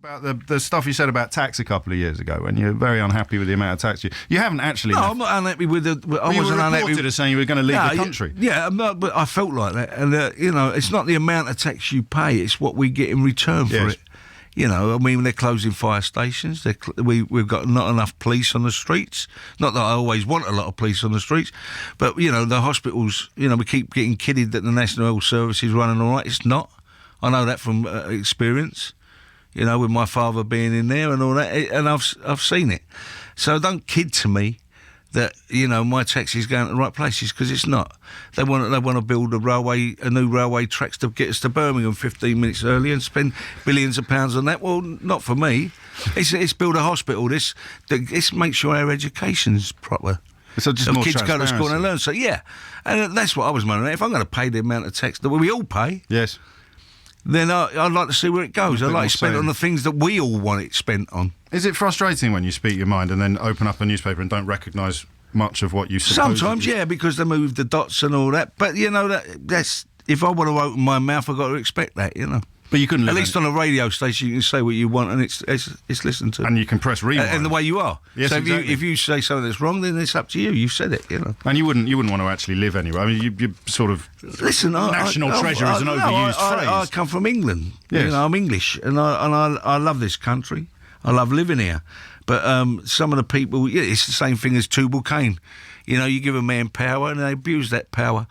About the stuff you said about tax a couple of years ago, when you were very unhappy with the amount of tax you haven't actually. No, left. I'm not unhappy with it. I wasn't unhappy as saying you were going to leave the country. Yeah, but I felt like that, and it's not the amount of tax you pay; it's what we get in return for it. You know, I mean, they're closing fire stations. We've got not enough police on the streets. Not that I always want a lot of police on the streets, but the hospitals. We keep getting kidded that the National Health Service is running all right. It's not. I know that from experience. With my father being in there and all that, and I've seen it. So don't kid to me that my taxi is going to the right places, because it's not. They want to build a new railway tracks to get us to Birmingham 15 minutes early and spend billions of pounds on that. Well, not for me. It's build a hospital. This makes sure our education's proper. So just more kids go to school and learn. So and that's what I was wondering. If I'm going to pay the amount of tax that we all pay, yes, then I'd like to see where it goes. I'd like to spend it on the things that we all want it spent on. Is it frustrating when you speak your mind and then open up a newspaper and don't recognise much of what you suppose? Sometimes, yeah, because they move the dots and all that. But, that's if I want to open my mouth, I've got to expect that, But you couldn't live at least on a radio station, you can say what you want and it's listened to. And you can press rewind. And the way you are. Yes, so exactly. if you say something that's wrong, then it's up to you. You've said it, And you wouldn't want to actually live anywhere. I mean, you sort of... Listen, national treasure is an overused phrase. I come from England. Yes. I'm English, and I love this country. I love living here. But some of the people, it's the same thing as Tubal Cain. You give a man power and they abuse that power.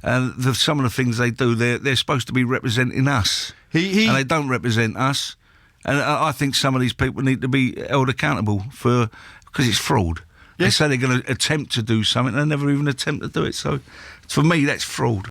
And some of the things they do, they're supposed to be representing us. And they don't represent us. And I think some of these people need to be held accountable because it's fraud. Yes. They say they're going to attempt to do something, and they never even attempt to do it. So for me, that's fraud.